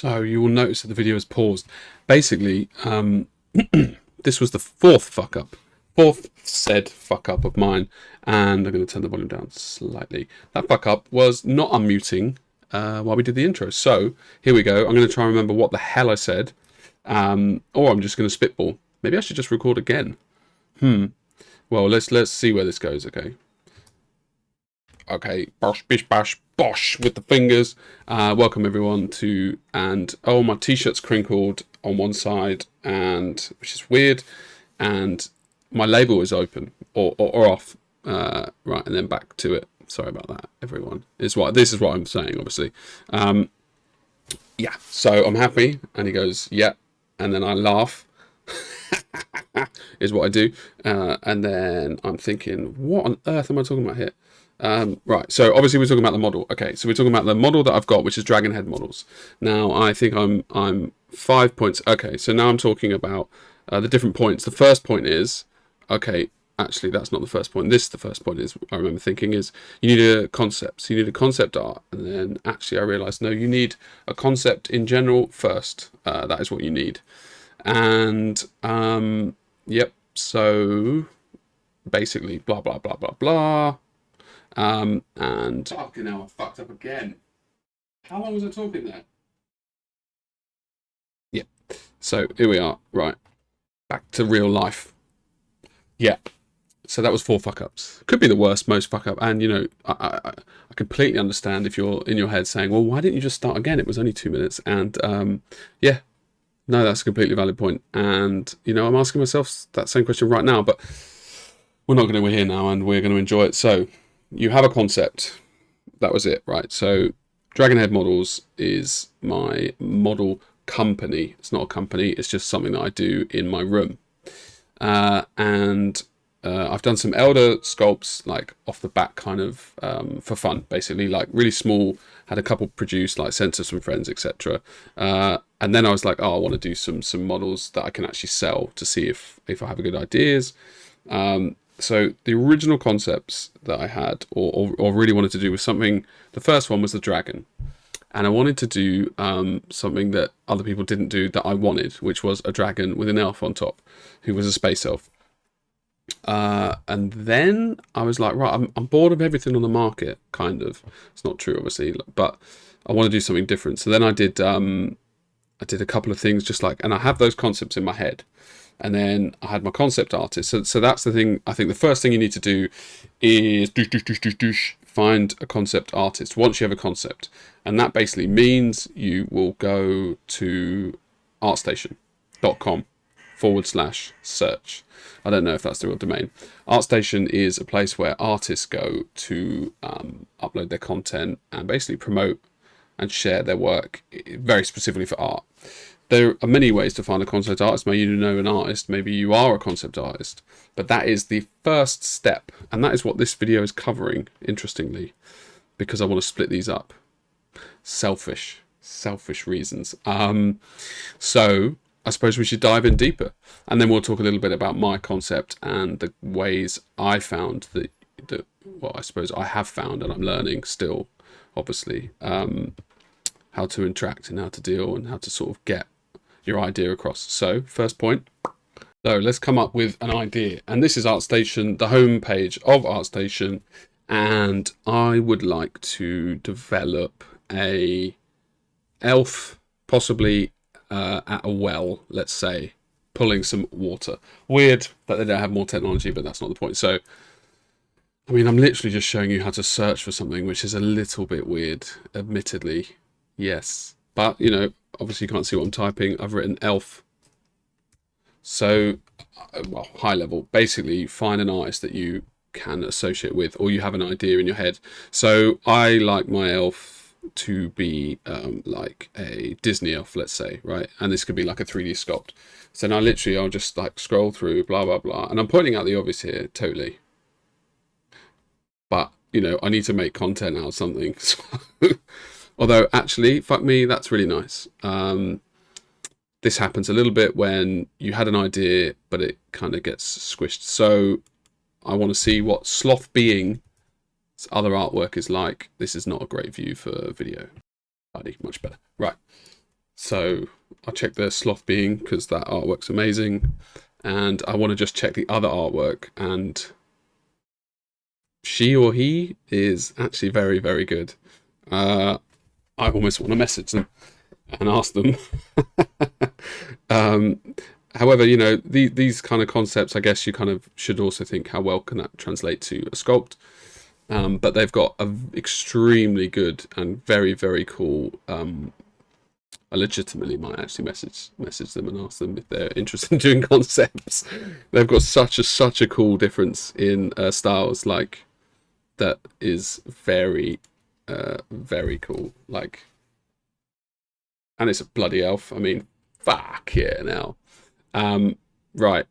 So you will notice that the video is paused. Basically, this was the fourth fuck up of mine, and I'm going to turn the volume down slightly. That fuck up was not unmuting while we did the intro. So here we go. I'm going to try and remember what the hell I said, or I'm just going to spitball. Maybe I should just record again. Well, let's see where this goes. Okay, bosh, bish, bash, bosh with the fingers. Welcome everyone to, and oh, my t-shirt's crinkled on one side, and which is weird, and my label is open or off, right, and then back to it. Sorry about that, everyone. This is what I'm saying, obviously. Yeah, so I'm happy, and he goes, yeah, and then I laugh. Is what I do, and then I'm thinking, what on earth am I talking about here? Right, so obviously we're talking about the model. Okay, so we're talking about the model that I've got, which is Dragon Head models. Now I think I'm 5 points. Okay, so now I'm talking about the different points. The first point is, okay, actually that's not the first point. This, the first point is, I remember thinking, is you need a concept. So you need a concept art, and then actually I realised, no, you need a concept in general first. That is what you need. And yep, so basically blah blah blah blah blah. And fucking hell, I fucked up again. How long was I talking there? Yeah. So here we are. Right. Back to real life. Yeah. So that was 4 fuck ups. Could be the worst, most fuck up. And you know, I completely understand if you're in your head saying, well, why didn't you just start again? It was only 2 minutes. And yeah. No, that's a completely valid point. And you know, I'm asking myself that same question right now, but we're not going to, we're here now and we're going to enjoy it. So you have a concept. That was it, right? So Dragon Head Models is my model company. It's not a company. It's just something that I do in my room. And I've done some elder sculpts, like off the back, kind of for fun, basically, like really small. Had a couple produced, like sent to some friends, etc. And then I was like, oh, I want to do some models that I can actually sell to see if I have good ideas. So the original concepts that I had, or really wanted to do, was something. The first one was the dragon, and I wanted to do something that other people didn't do that I wanted, which was a dragon with an elf on top, who was a space elf. And then I was like, right, I'm bored of everything on the market, kind of. It's not true, obviously, but I want to do something different. So then I did a couple of things, just like, and I have those concepts in my head. And then I had my concept artist. So that's the thing. I think the first thing you need to do is find a concept artist once you have a concept. And that basically means you will go to artstation.com/search. I don't know if that's the real domain. ArtStation is a place where artists go to upload their content and basically promote and share their work, very specifically for art. There are many ways to find a concept artist. Maybe you know an artist, maybe you are a concept artist, but that is the first step, and that is what this video is covering, interestingly, because I want to split these up. Selfish reasons. So I suppose we should dive in deeper, and then we'll talk a little bit about my concept and the ways I found that well, I suppose I have found, and I'm learning still, obviously, how to interact and how to deal and how to sort of get your idea across. So first point. So let's come up with an idea, and this is ArtStation, the home page of ArtStation, and I would like to develop a elf, possibly at a well, let's say, pulling some water. Weird that they don't have more technology, but that's not the point. So I mean, I'm literally just showing you how to search for something, which is a little bit weird, admittedly. Yes, but you know, obviously you can't see what I'm typing. I've written elf. So, well, high level, basically find an artist that you can associate with, or you have an idea in your head. So I like my elf to be like a Disney elf, let's say, right? And this could be like a 3D sculpt. So now literally I'll just like scroll through, blah, blah, blah. And I'm pointing out the obvious here, totally. But, you know, I need to make content out of something. So although, actually, fuck me, that's really nice. This happens a little bit when you had an idea, but it kind of gets squished. So I want to see what Sloth Being's other artwork is like. This is not a great view for video. Much better. Right. So I checked the sloth being because that artwork's amazing, and I want to just check the other artwork, and she or he is actually very, very good. I almost want to message them and ask them. um, However, these kind of concepts, I guess you kind of should also think how well can that translate to a sculpt. But they've got a extremely good and very, very cool. I legitimately might actually message them and ask them if they're interested in doing concepts. They've got such a cool difference in styles, like that is very, very cool. Like, and it's a bloody elf. I mean, fuck yeah now. Right.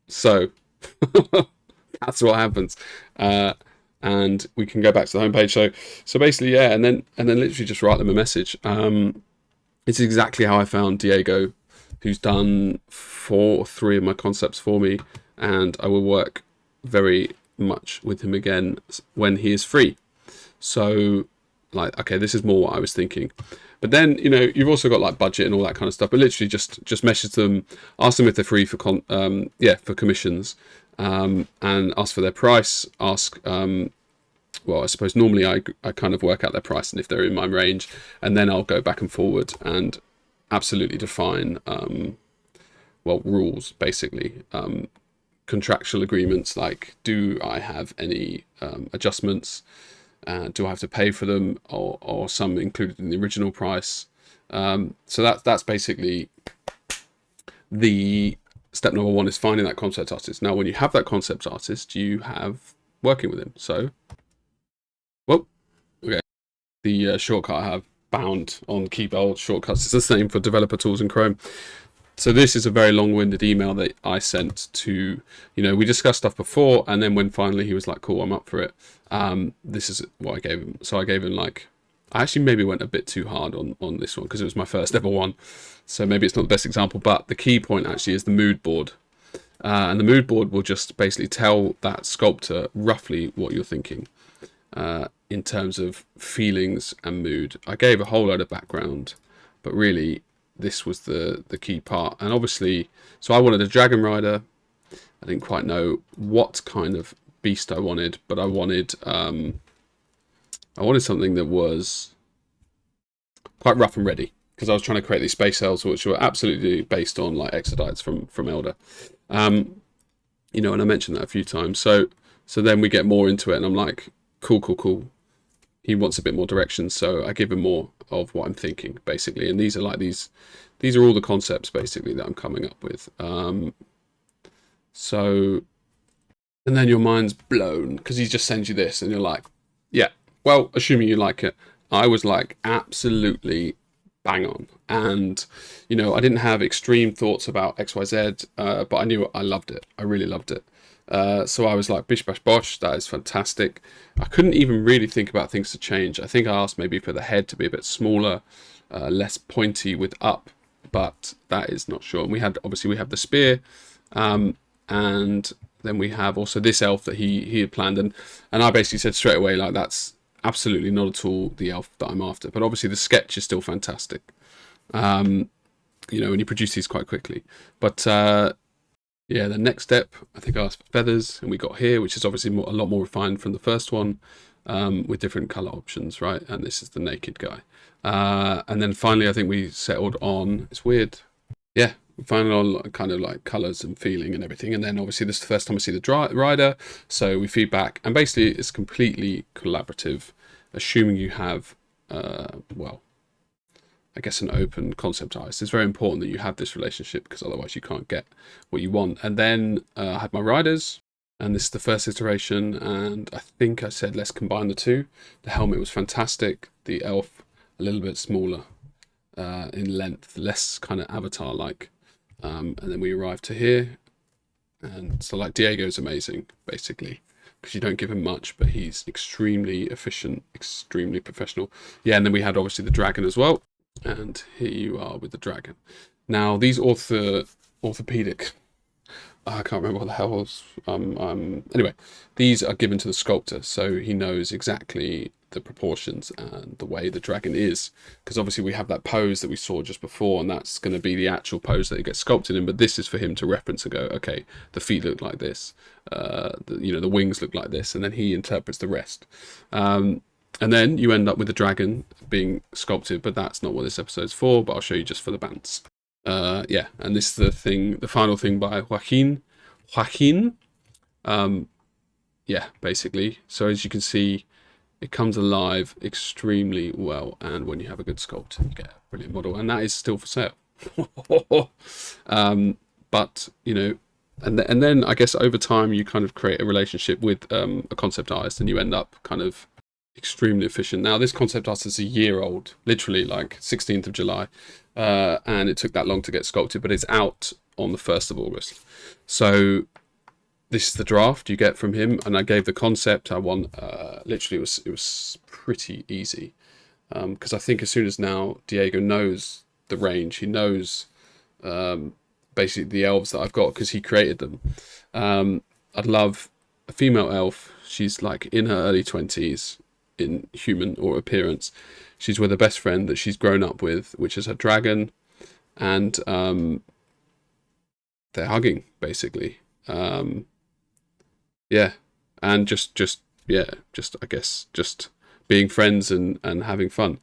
So that's what happens. And we can go back to the homepage. So basically, yeah, and then literally just write them a message. It's exactly how I found Diego, who's done 4 or 3 of my concepts for me, and I will work very much with him again when he is free. So, like, okay, this is more what I was thinking. But then, you've also got like budget and all that kind of stuff. But literally, just message them, ask them if they're free for for commissions, and ask for their price. Ask, well, I suppose normally I kind of work out their price and if they're in my range, and then I'll go back and forward and absolutely define rules, basically, contractual agreements, like, do I have any adjustments? Do I have to pay for them, or some included in the original price? So that's basically the step number 1, is finding that concept artist. Now, when you have that concept artist, you have working with him. So, well, okay, the shortcut I have bound on Keyboard Shortcuts is the same for developer tools in Chrome. So this is a very long-winded email that I sent to, we discussed stuff before, and then when finally he was like, cool, I'm up for it. This is what I gave him. So I gave him I actually maybe went a bit too hard on this one because it was my first ever one. So maybe it's not the best example, but the key point actually is the mood board. And the mood board will just basically tell that sculptor roughly what you're thinking in terms of feelings and mood. I gave a whole load of background, but really this was the key part. And obviously, so I wanted a dragon rider. I didn't quite know what kind of beast I wanted, but I wanted something that was quite rough and ready, because I was trying to create these space elves which were absolutely based on like Exodites from Elder. And I mentioned that a few times. So then we get more into it, and I'm like, cool. He wants a bit more direction, so I give him more of what I'm thinking, basically. And these are all the concepts basically that I'm coming up with. So, and then your mind's blown because he just sends you this, and you're like, yeah, well, assuming you like it. I was like, absolutely bang on. And, I didn't have extreme thoughts about XYZ, but I knew I loved it. I really loved it. So I was like, bish bash bosh, that is fantastic. I couldn't even really think about things to change. I think I asked maybe for the head to be a bit smaller, less pointy with up, but that is not sure. And we have the spear, and then we have also this elf that he had planned, and I basically said straight away, like, that's absolutely not at all the elf that I'm after. But obviously the sketch is still fantastic, and he produced these quite quickly. But yeah, the next step, I think I asked for feathers, and we got here, which is obviously a lot more refined from the first one, with different color options, right? And this is the naked guy. And then finally, I think we settled on, it's weird, yeah, we finally on kind of like colors and feeling and everything. And then obviously this is the first time I see the rider, so we feedback, and basically it's completely collaborative, assuming you have, I guess, an open concept artist. It's very important that you have this relationship, because otherwise you can't get what you want. And then I had my riders, and this is the first iteration, and I think I said let's combine the two. The helmet was fantastic, the elf a little bit smaller in length, less kind of avatar-like. And then we arrived to here, and so like Diego's amazing, basically, because you don't give him much, but he's extremely efficient, extremely professional. Yeah, and then we had obviously the dragon as well. And here you are with the dragon. Now, these orthopedic, I can't remember what the hell was. Anyway, these are given to the sculptor, so he knows exactly the proportions and the way the dragon is, because obviously we have that pose that we saw just before, and that's going to be the actual pose that it gets sculpted in, but this is for him to reference and go, okay, the feet look like this, the wings look like this, and then he interprets the rest. And then you end up with the dragon being sculpted, but that's not what this episode's for, but I'll show you just for the bands. Yeah, and this is the final thing by Joaquin. Yeah, basically. So as you can see, it comes alive extremely well, and when you have a good sculpt, you get a brilliant model, and that is still for sale. But you know, and then I guess over time you kind of create a relationship with a concept artist, and you end up kind of extremely efficient. Now this concept artist is a year old, literally like 16th of July, and it took that long to get sculpted, but it's out on the 1st of August. So this is the draft you get from him, and I gave the concept. I want literally it was pretty easy, because I think as soon as now Diego knows the range, he knows basically the elves that I've got, because he created them. I'd love a female elf. She's like in her early 20s in human or appearance. She's with a best friend that she's grown up with, which is her dragon, and they're hugging basically. Yeah, and just I guess just being friends and having fun.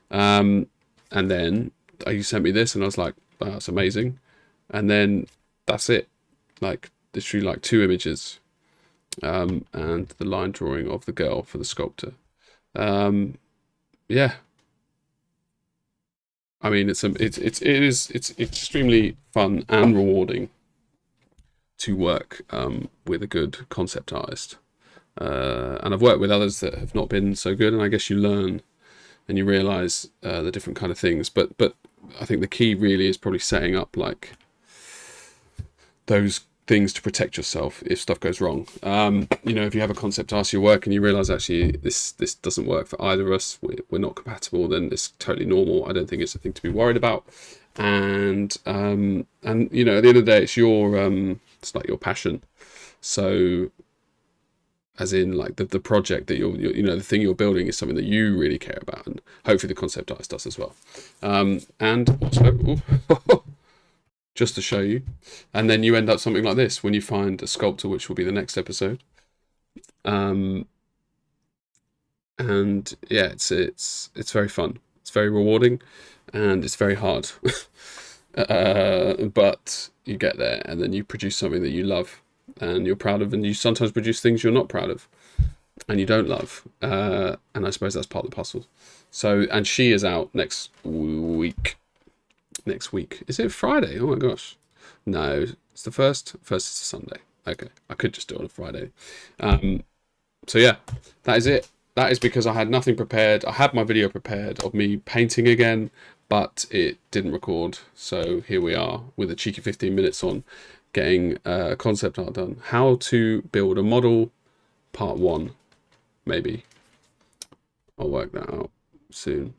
And then you sent me this, and I was like, oh, that's amazing. And then that's it, like literally like 2 images, and the line drawing of the girl for the sculptor. Yeah, I mean it's extremely fun and rewarding to work with a good concept artist, and I've worked with others that have not been so good, and I guess you learn and you realize the different kind of things, but I think the key really is probably setting up like those things to protect yourself if stuff goes wrong. You know, if you have a concept artist your work and you realize actually this doesn't work for either of us, we're not compatible, then it's totally normal. I don't think it's a thing to be worried about. And you know, at the end of the day, it's your it's like your passion. So as in like the project that you're you know, the thing you're building is something that you really care about, and hopefully the concept artist does as well. And also just to show you, and then you end up something like this when you find a sculptor, which will be the next episode. And yeah, it's very fun, it's very rewarding, and it's very hard. But you get there, and then you produce something that you love and you're proud of, and you sometimes produce things you're not proud of and you don't love, and I suppose that's part of the puzzle. So, and she is out next week. Is it Friday? Oh my gosh, no, it's the first is a Sunday. Okay, I could just do it on a Friday. So yeah, that is it. That is because I had nothing prepared. I had my video prepared of me painting again, but it didn't record. So here we are with a cheeky 15 minutes on getting concept art done. How to build a model, part 1, maybe. I'll work that out soon.